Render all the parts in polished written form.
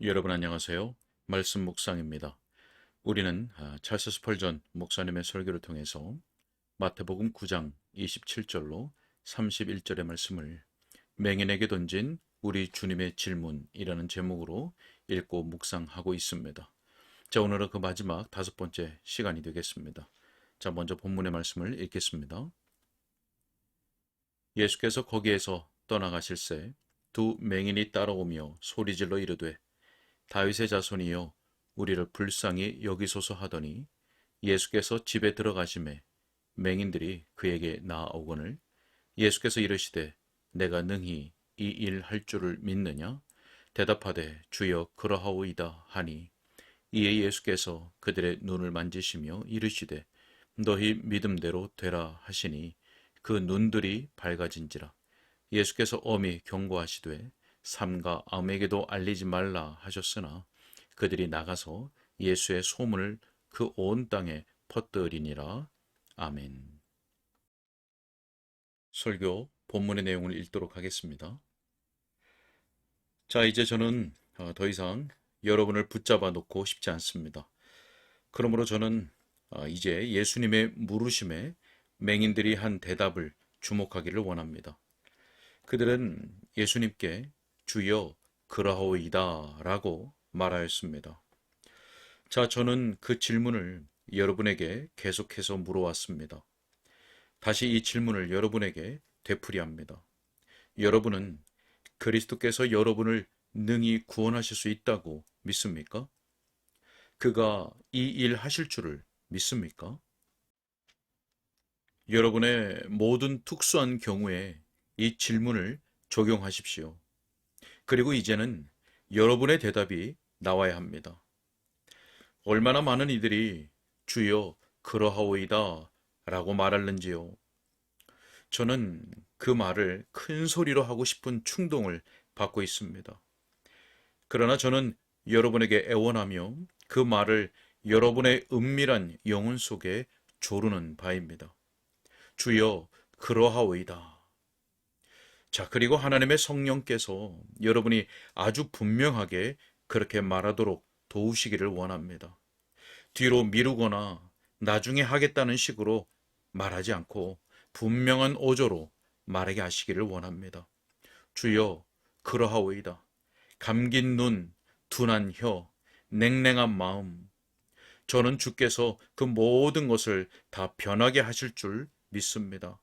여러분 안녕하세요. 말씀 묵상입니다. 우리는 찰스 스펄전 목사님의 설교를 통해서 마태복음 9장 27절로 31절의 말씀을 맹인에게 던진 우리 주님의 질문이라는 제목으로 읽고 묵상하고 있습니다. 자, 오늘은 그 마지막 5번째 시간이 되겠습니다. 자, 먼저 본문의 말씀을 읽겠습니다. 예수께서 거기에서 떠나가실새 두 맹인이 따라오며 소리질러 이르되 다윗의 자손이여 우리를 불쌍히 여기소서 하더니 예수께서 집에 들어가심에 맹인들이 그에게 나아오거늘 예수께서 이르시되 내가 능히 이 일 할 줄을 믿느냐 대답하되 주여 그러하오이다 하니 이에 예수께서 그들의 눈을 만지시며 이르시되 너희 믿음대로 되라 하시니 그 눈들이 밝아진지라. 예수께서 엄히 경고하시되 삼가 아무에게도 알리지 말라 하셨으나 그들이 나가서 예수의 소문을 그 온 땅에 퍼뜨리니라. 아멘. 설교 본문의 내용을 읽도록 하겠습니다. 자, 이제 저는 더 이상 여러분을 붙잡아 놓고 싶지 않습니다. 그러므로 저는 이제 예수님의 물으심에 맹인들이 한 대답을 주목하기를 원합니다. 그들은 예수님께 주여 그러하오이다 라고 말하였습니다. 자, 저는 그 질문을 여러분에게 계속해서 물어왔습니다. 다시 이 질문을 여러분에게 되풀이합니다. 여러분은 그리스도께서 여러분을 능히 구원하실 수 있다고 믿습니까? 그가 이 일 하실 줄을 믿습니까? 여러분의 모든 특수한 경우에 이 질문을 적용하십시오. 그리고 이제는 여러분의 대답이 나와야 합니다. 얼마나 많은 이들이 주여 그러하오이다 라고 말하는지요. 저는 그 말을 큰 소리로 하고 싶은 충동을 받고 있습니다. 그러나 저는 여러분에게 애원하며 그 말을 여러분의 은밀한 영혼 속에 조르는 바입니다. 주여 그러하오이다. 자, 그리고 하나님의 성령께서 여러분이 아주 분명하게 그렇게 말하도록 도우시기를 원합니다. 뒤로 미루거나 나중에 하겠다는 식으로 말하지 않고 분명한 어조로 말하게 하시기를 원합니다. 주여 그러하오이다. 감긴 눈, 둔한 혀, 냉랭한 마음. 저는 주께서 그 모든 것을 다 변하게 하실 줄 믿습니다.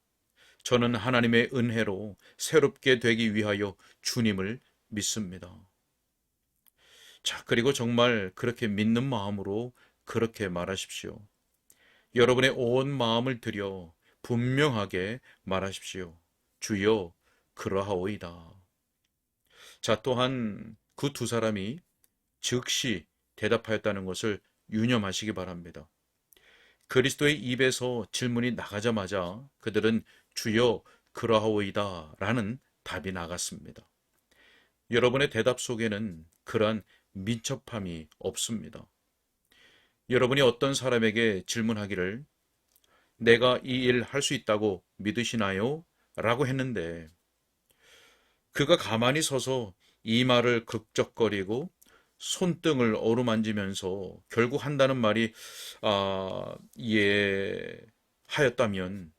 저는 하나님의 은혜로 새롭게 되기 위하여 주님을 믿습니다. 자, 그리고 정말 그렇게 믿는 마음으로 그렇게 말하십시오. 여러분의 온 마음을 들여 분명하게 말하십시오. 주여, 그러하오이다. 자, 또한 그 두 사람이 즉시 대답하였다는 것을 유념하시기 바랍니다. 그리스도의 입에서 질문이 나가자마자 그들은 주여 그러하오이다 라는 답이 나갔습니다. 여러분의 대답 속에는 그러한 민첩함이 없습니다. 여러분이 어떤 사람에게 질문하기를 내가 이 일 할 수 있다고 믿으시나요? 라고 했는데 그가 가만히 서서 이 말을 극적거리고 손등을 어루만지면서 결국 한다는 말이 예 하였다면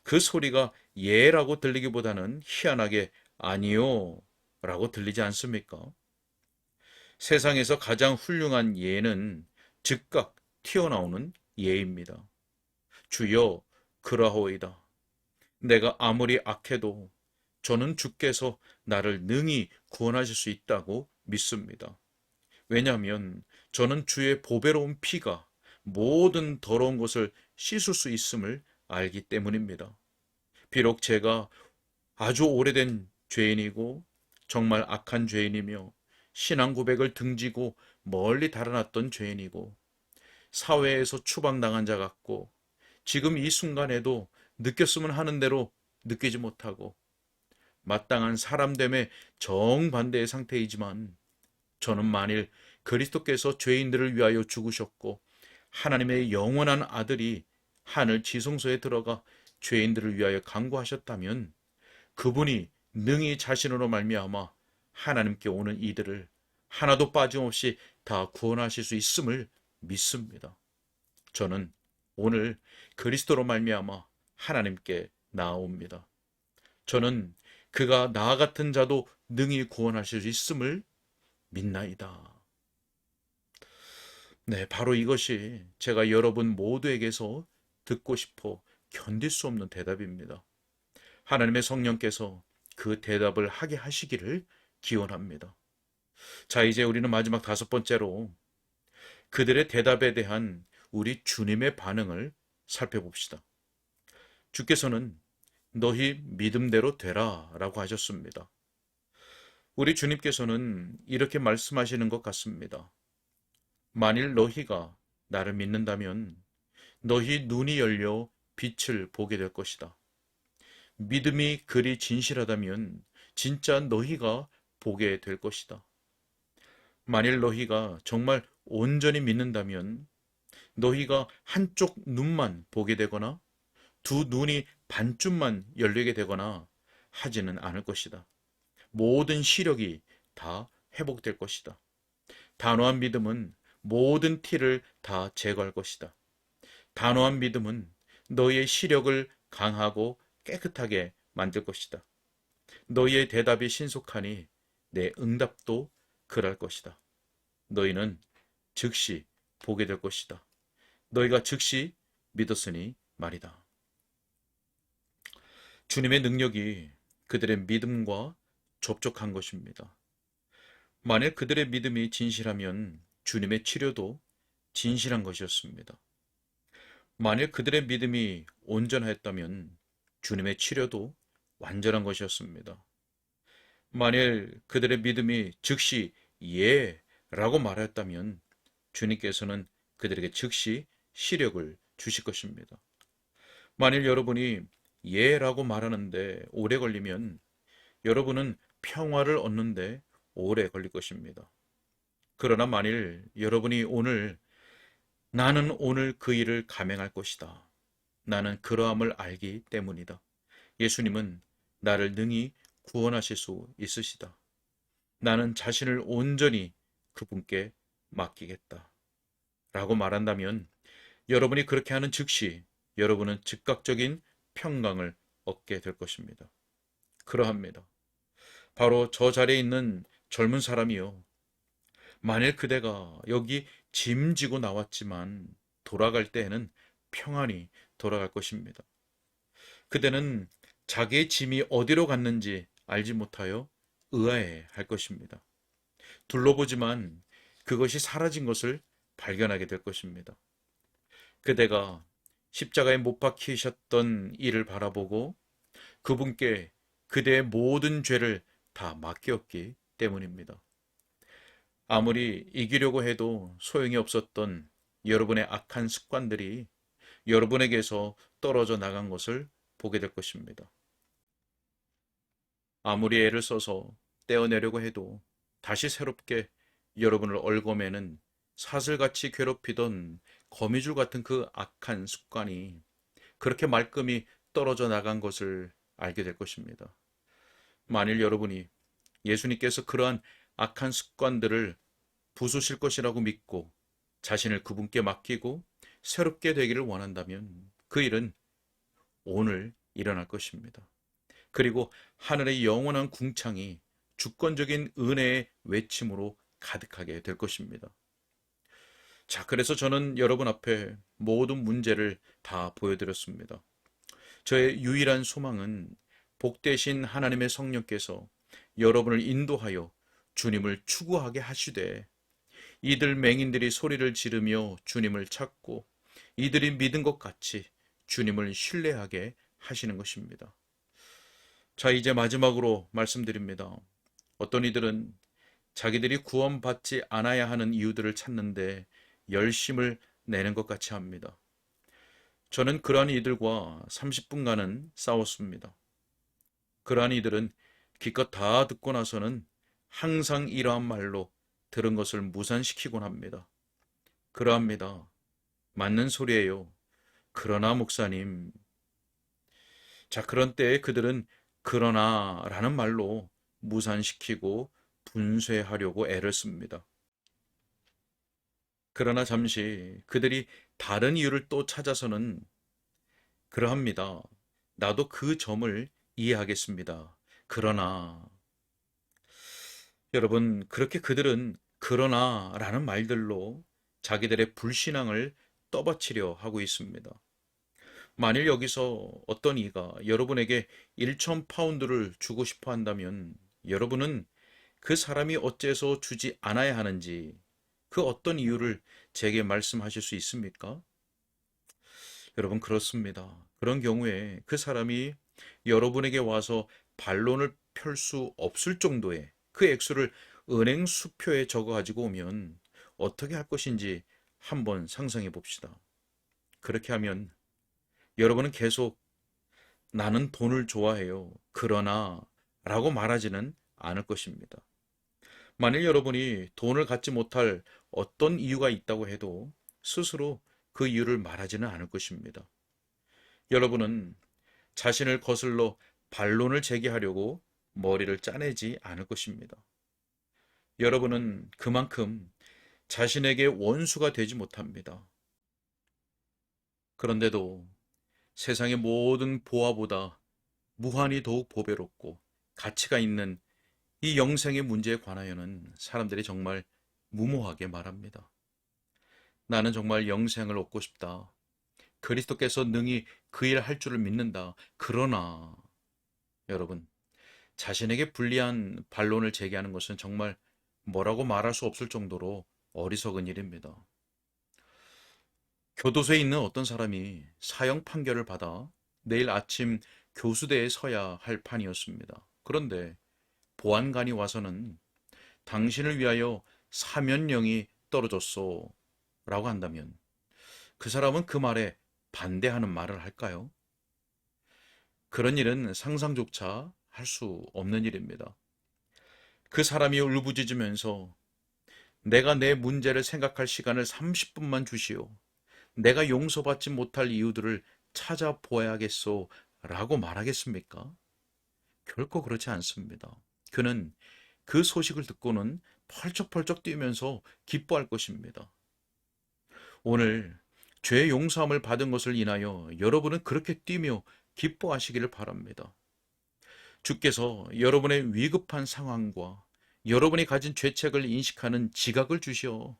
그 소리가 예라고 들리기보다는 희한하게 아니요 라고 들리지 않습니까? 세상에서 가장 훌륭한 예는 즉각 튀어나오는 예입니다. 주여 그러하오이다. 내가 아무리 악해도 저는 주께서 나를 능히 구원하실 수 있다고 믿습니다. 왜냐하면 저는 주의 보배로운 피가 모든 더러운 것을 씻을 수 있음을 알기 때문입니다. 비록 제가 아주 오래된 죄인이고 정말 악한 죄인이며 신앙 고백을 등지고 멀리 달아났던 죄인이고 사회에서 추방당한 자 같고 지금 이 순간에도 느꼈으면 하는 대로 느끼지 못하고 마땅한 사람됨의 정반대의 상태이지만 저는 만일 그리스도께서 죄인들을 위하여 죽으셨고 하나님의 영원한 아들이 하늘 지성소에 들어가 죄인들을 위하여 간구하셨다면 그분이 능히 자신으로 말미암아 하나님께 오는 이들을 하나도 빠짐없이 다 구원하실 수 있음을 믿습니다. 저는 오늘 그리스도로 말미암아 하나님께 나아옵니다. 저는 그가 나 같은 자도 능히 구원하실 수 있음을 믿나이다. 네, 바로 이것이 제가 여러분 모두에게서 듣고 싶어 견딜 수 없는 대답입니다. 하나님의 성령께서 그 대답을 하게 하시기를 기원합니다. 자, 이제 우리는 마지막 다섯 번째로 그들의 대답에 대한 우리 주님의 반응을 살펴봅시다. 주께서는 너희 믿음대로 되라 라고 하셨습니다. 우리 주님께서는 이렇게 말씀하시는 것 같습니다. 만일 너희가 나를 믿는다면 너희 눈이 열려 빛을 보게 될 것이다. 믿음이 그리 진실하다면 진짜 너희가 보게 될 것이다. 만일 너희가 정말 온전히 믿는다면 너희가 한쪽 눈만 보게 되거나 두 눈이 반쯤만 열리게 되거나 하지는 않을 것이다. 모든 시력이 다 회복될 것이다. 단호한 믿음은 모든 티를 다 제거할 것이다. 단호한 믿음은 너희의 시력을 강하고 깨끗하게 만들 것이다. 너희의 대답이 신속하니 내 응답도 그럴 것이다. 너희는 즉시 보게 될 것이다. 너희가 즉시 믿었으니 말이다. 주님의 능력이 그들의 믿음과 접촉한 것입니다. 만약 그들의 믿음이 진실하면 주님의 치료도 진실한 것이었습니다. 만일 그들의 믿음이 온전하였다면 주님의 치료도 완전한 것이었습니다. 만일 그들의 믿음이 즉시 예라고 말하였다면 주님께서는 그들에게 즉시 시력을 주실 것입니다. 만일 여러분이 예라고 말하는데 오래 걸리면 여러분은 평화를 얻는데 오래 걸릴 것입니다. 그러나 만일 여러분이 오늘 나는 오늘 그 일을 감행할 것이다. 나는 그러함을 알기 때문이다. 예수님은 나를 능히 구원하실 수 있으시다. 나는 자신을 온전히 그분께 맡기겠다. 라고 말한다면 여러분이 그렇게 하는 즉시 여러분은 즉각적인 평강을 얻게 될 것입니다. 그러합니다. 바로 저 자리에 있는 젊은 사람이요. 만일 그대가 여기 짐 지고 나왔지만 돌아갈 때에는 평안히 돌아갈 것입니다. 그대는 자기의 짐이 어디로 갔는지 알지 못하여 의아해 할 것입니다. 둘러보지만 그것이 사라진 것을 발견하게 될 것입니다. 그대가 십자가에 못 박히셨던 이를 바라보고 그분께 그대의 모든 죄를 다 맡겼기 때문입니다. 아무리 이기려고 해도 소용이 없었던 여러분의 악한 습관들이 여러분에게서 떨어져 나간 것을 보게 될 것입니다. 아무리 애를 써서 떼어내려고 해도 다시 새롭게 여러분을 얽어매는 사슬같이 괴롭히던 거미줄 같은 그 악한 습관이 그렇게 말끔히 떨어져 나간 것을 알게 될 것입니다. 만일 여러분이 예수님께서 그러한 악한 습관들을 부수실 것이라고 믿고 자신을 그분께 맡기고 새롭게 되기를 원한다면 그 일은 오늘 일어날 것입니다. 그리고 하늘의 영원한 궁창이 주권적인 은혜의 외침으로 가득하게 될 것입니다. 자, 그래서 저는 여러분 앞에 모든 문제를 다 보여드렸습니다. 저의 유일한 소망은 복되신 하나님의 성령께서 여러분을 인도하여 주님을 추구하게 하시되 이들 맹인들이 소리를 지르며 주님을 찾고 이들이 믿은 것 같이 주님을 신뢰하게 하시는 것입니다. 자, 이제 마지막으로 말씀드립니다. 어떤 이들은 자기들이 구원받지 않아야 하는 이유들을 찾는데 열심을 내는 것 같이 합니다. 저는 그러한 이들과 30분간은 싸웠습니다. 그러한 이들은 기껏 다 듣고 나서는 항상 이러한 말로 들은 것을 무산시키곤 합니다. 그러합니다. 맞는 소리예요. 그러나 목사님. 자, 그런 때에 그들은 그러나 라는 말로 무산시키고 분쇄하려고 애를 씁니다. 그러나 잠시 그들이 다른 이유를 또 찾아서는 그러합니다. 나도 그 점을 이해하겠습니다. 그러나 여러분, 그렇게 그들은 그러나 라는 말들로 자기들의 불신앙을 떠받치려 하고 있습니다. 만일 여기서 어떤 이가 여러분에게 1,000파운드를 주고 싶어 한다면 여러분은 그 사람이 어째서 주지 않아야 하는지 그 어떤 이유를 제게 말씀하실 수 있습니까? 여러분, 그렇습니다. 그런 경우에 그 사람이 여러분에게 와서 반론을 펼 수 없을 정도의 그 액수를 은행 수표에 적어 가지고 오면 어떻게 할 것인지 한번 상상해 봅시다. 그렇게 하면 여러분은 계속 나는 돈을 좋아해요. 그러나 라고 말하지는 않을 것입니다. 만일 여러분이 돈을 갖지 못할 어떤 이유가 있다고 해도 스스로 그 이유를 말하지는 않을 것입니다. 여러분은 자신을 거슬러 반론을 제기하려고 머리를 짜내지 않을 것입니다. 여러분은 그만큼 자신에게 원수가 되지 못합니다. 그런데도 세상의 모든 보화보다 무한히 더욱 보배롭고 가치가 있는 이 영생의 문제에 관하여는 사람들이 정말 무모하게 말합니다. 나는 정말 영생을 얻고 싶다. 그리스도께서 능히 그 일 할 줄을 믿는다. 그러나 여러분, 자신에게 불리한 반론을 제기하는 것은 정말 뭐라고 말할 수 없을 정도로 어리석은 일입니다. 교도소에 있는 어떤 사람이 사형 판결을 받아 내일 아침 교수대에 서야 할 판이었습니다. 그런데 보안관이 와서는 당신을 위하여 사면령이 떨어졌소 라고 한다면 그 사람은 그 말에 반대하는 말을 할까요? 그런 일은 상상조차 할 수 없는 일입니다. 그 사람이 울부짖으면서 내가 내 문제를 생각할 시간을 30분만 주시오. 내가 용서받지 못할 이유들을 찾아보아야겠소. 라고 말하겠습니까? 결코 그렇지 않습니다. 그는 그 소식을 듣고는 펄쩍펄쩍 뛰면서 기뻐할 것입니다. 오늘 죄 용서함을 받은 것을 인하여 여러분은 그렇게 뛰며 기뻐하시기를 바랍니다. 주께서 여러분의 위급한 상황과 여러분이 가진 죄책을 인식하는 지각을 주시어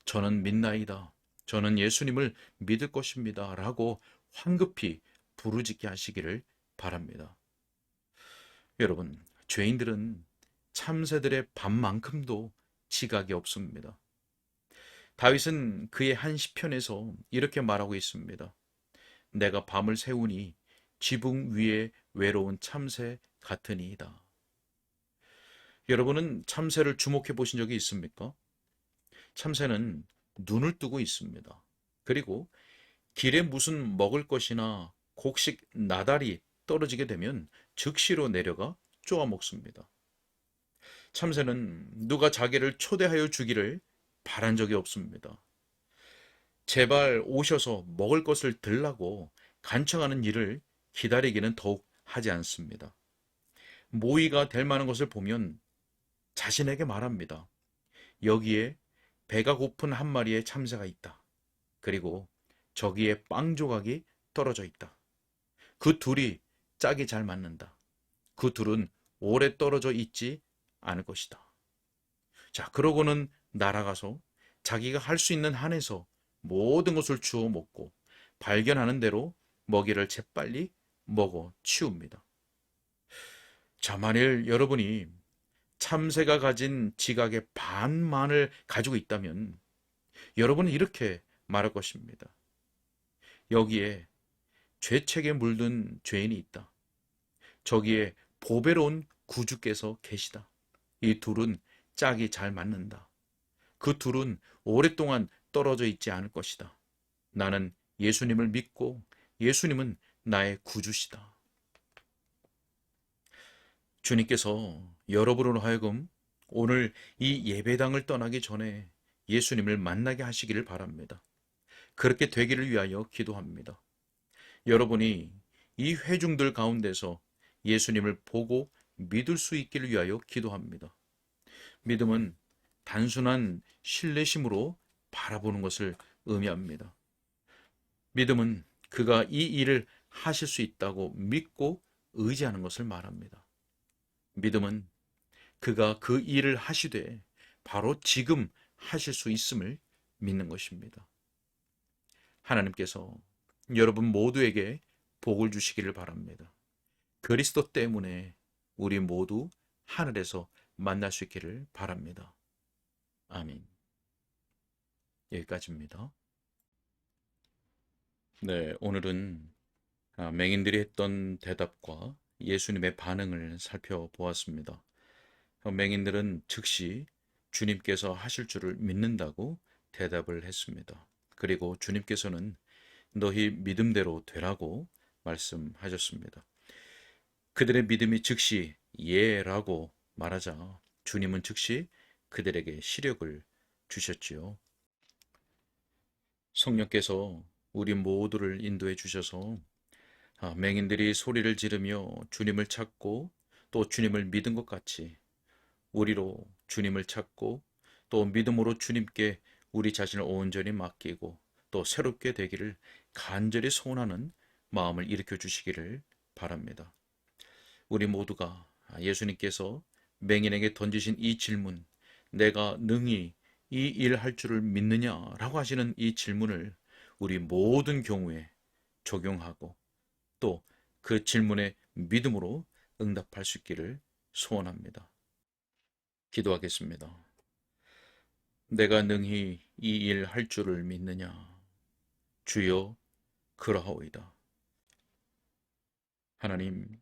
저는 믿나이다. 저는 예수님을 믿을 것입니다. 라고 황급히 부르짖게 하시기를 바랍니다. 여러분, 죄인들은 참새들의 밤만큼도 지각이 없습니다. 다윗은 그의 한 시편에서 이렇게 말하고 있습니다. 내가 밤을 새우니 지붕 위에 외로운 참새 같으니이다. 여러분은 참새를 주목해 보신 적이 있습니까? 참새는 눈을 뜨고 있습니다. 그리고 길에 무슨 먹을 것이나 곡식 나달이 떨어지게 되면 즉시로 내려가 쪼아 먹습니다. 참새는 누가 자기를 초대하여 주기를 바란 적이 없습니다. 제발 오셔서 먹을 것을 들라고 간청하는 일을 기다리기는 더욱 하지 않습니다. 모이가 될 만한 것을 보면 자신에게 말합니다. 여기에 배가 고픈 한 마리의 참새가 있다. 그리고 저기에 빵 조각이 떨어져 있다. 그 둘이 짝이 잘 맞는다. 그 둘은 오래 떨어져 있지 않을 것이다. 자, 그러고는 날아가서 자기가 할 수 있는 한에서 모든 것을 주워 먹고 발견하는 대로 먹이를 재빨리 먹어 치웁니다. 자, 만일 여러분이 참새가 가진 지각의 반만을 가지고 있다면 여러분은 이렇게 말할 것입니다. 여기에 죄책에 물든 죄인이 있다. 저기에 보배로운 구주께서 계시다. 이 둘은 짝이 잘 맞는다. 그 둘은 오랫동안 떨어져 있지 않을 것이다. 나는 예수님을 믿고 예수님은 나의 구주시다. 주님께서 여러분으로 하여금 오늘 이 예배당을 떠나기 전에 예수님을 만나게 하시기를 바랍니다. 그렇게 되기를 위하여 기도합니다. 여러분이 이 회중들 가운데서 예수님을 보고 믿을 수 있기를 위하여 기도합니다. 믿음은 단순한 신뢰심으로 바라보는 것을 의미합니다. 믿음은 그가 이 일을 하실 수 있다고 믿고 의지하는 것을 말합니다. 믿음은 그가 그 일을 하시되 바로 지금 하실 수 있음을 믿는 것입니다. 하나님께서 여러분 모두에게 복을 주시기를 바랍니다. 그리스도 때문에 우리 모두 하늘에서 만날 수 있기를 바랍니다. 아멘. 여기까지입니다. 네, 오늘은 맹인들이 했던 대답과 예수님의 반응을 살펴보았습니다. 맹인들은 즉시 주님께서 하실 줄을 믿는다고 대답을 했습니다. 그리고 주님께서는 너희 믿음대로 되라고 말씀하셨습니다. 그들의 믿음이 즉시 예라고 말하자 주님은 즉시 그들에게 시력을 주셨지요. 성령께서 우리 모두를 인도해 주셔서 맹인들이 소리를 지르며 주님을 찾고 또 주님을 믿은 것 같이 우리로 주님을 찾고 또 믿음으로 주님께 우리 자신을 온전히 맡기고 또 새롭게 되기를 간절히 소원하는 마음을 일으켜 주시기를 바랍니다. 우리 모두가 예수님께서 맹인에게 던지신 이 질문, 내가 능히 이 일 할 줄을 믿느냐라고 하시는 이 질문을 우리 모든 경우에 적용하고 또 그 질문에 믿음으로 응답할 수 있기를 소원합니다. 기도하겠습니다. 내가 능히 이 일 할 줄을 믿느냐? 주여, 그러하오이다. 하나님,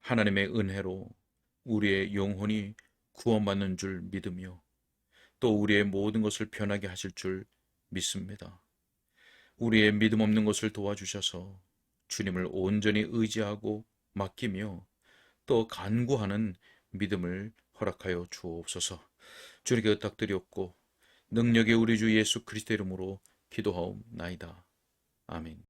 하나님의 은혜로 우리의 영혼이 구원받는 줄 믿으며 또 우리의 모든 것을 변하게 하실 줄 믿습니다. 우리의 믿음 없는 것을 도와주셔서 주님을 온전히 의지하고 맡기며 또 간구하는 믿음을 허락하여 주옵소서. 주님께 부탁드렸고 능력의 우리 주 예수 그리스도 이름으로 기도하옵나이다. 아멘.